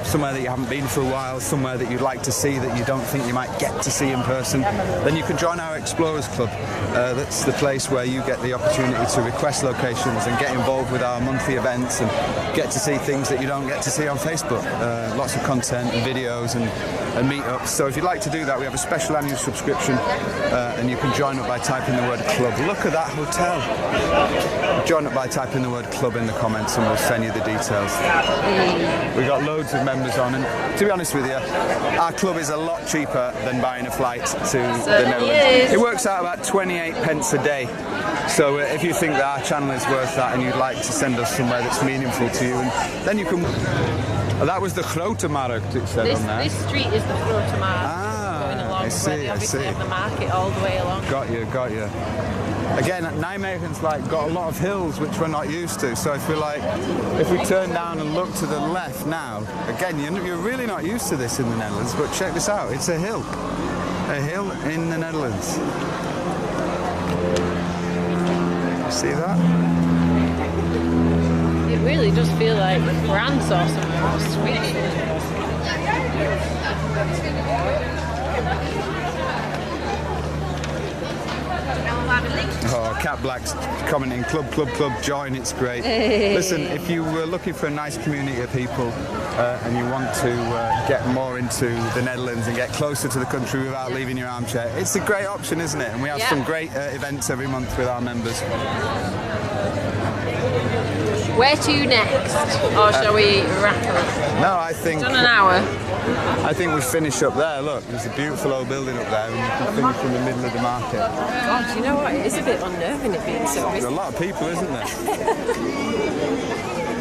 somewhere that you haven't been for a while, somewhere that you'd like to see that you don't think you might get to see in person, then you can join our Explorers Club. That's the place where you get the opportunity to request locations and get involved with our monthly events and get to see things that you don't get to see on Facebook. Lots of content and videos and meetups. So if you'd like to do that, we have a special annual subscription, and you can join up by typing the word club. Look at that hotel. Join up by typing the word club in the comments, and we'll send you the details. We've got loads of members on, and to be honest with you, our club is a lot cheaper than buying a flight to the Netherlands. It works out about 28 pence a day. So if you think that our channel is worth that and you'd like to send us somewhere that's meaningful to you, and then you can... that was the Grote Markt, it said on there. This street is the Grote Markt. Ah, going along, I see, where they obviously have the market all the way along. Got you. Again, Nijmegen's got a lot of hills which we're not used to. So if we turn down and look to the left now, again, you're really not used to this in the Netherlands. But check this out, it's a hill in the Netherlands. You see that? It really does feel like France or somewhere, or Sweden. Oh, Cat Black's commenting, club, join, it's great. Listen, if you were looking for a nice community of people and you want to get more into the Netherlands and get closer to the country without leaving your armchair, it's a great option, isn't it? And we have some great events every month with our members. Where to next? Or shall we wrap up? No, I think... It's done an hour. I think we finish up there. Look, there's a beautiful old building up there, and you can finish in the middle of the market. God, you know what? It is a bit unnerving it being so busy. There's a lot of people, isn't there?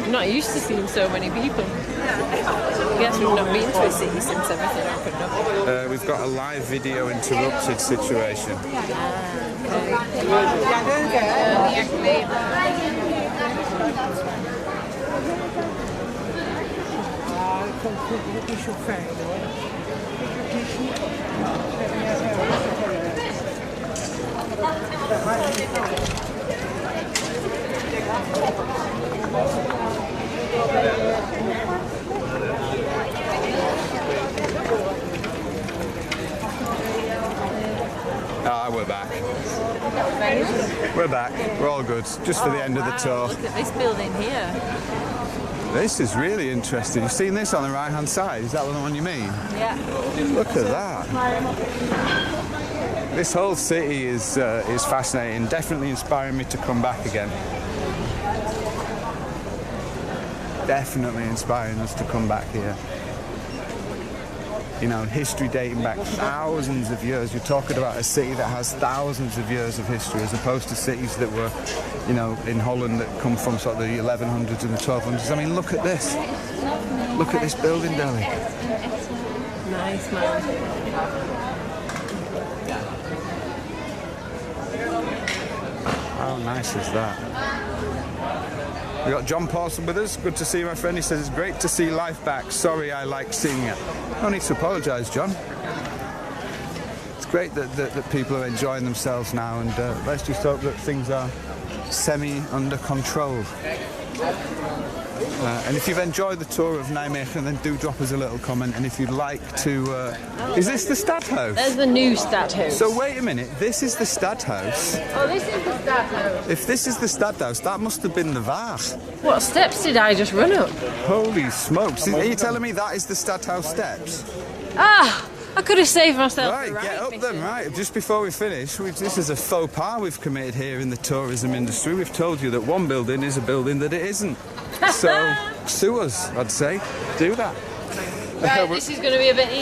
I'm not used to seeing so many people. I guess we've not been to a city since everything opened up. We've got a live video interrupted situation. We're back. We're back. We're all good. Just for the end of the tour. Look at this building here. This is really interesting. You've seen this on the right-hand side? Is that the one you mean? Yeah. Look at that. This whole city is fascinating. Definitely inspiring me to come back again. Definitely inspiring us to come back here. You know, history dating back thousands of years. You're talking about a city that has thousands of years of history, as opposed to cities that were, you know, in Holland that come from sort of the 1100s and the 1200s. I mean, look at this. Look at this building, Deli. Nice, man. How nice is that? We got John Parson with us. Good to see you, my friend. He says it's great to see life back. Sorry, I like seeing it. No need to apologise, John. It's great that people are enjoying themselves now, and let's just hope that things are semi under control. And if you've enjoyed the tour of Nijmegen, then do drop us a little comment. And if you'd like to... is this the Stadhuis? There's the new Stadhuis. So wait a minute, this is the Stadhuis. Oh, this is the Stadhuis. If this is the Stadhuis, that must have been the Waagh. What steps did I just run up? Holy smokes. Are you telling me that is the Stadhuis steps? Ah! I could have saved myself. Right, get up then, right. Just before we finish, this is a faux pas we've committed here in the tourism industry. We've told you that one building is a building that it isn't. So, sue us, I'd say. Do that. Right, this is going to be a bit easier.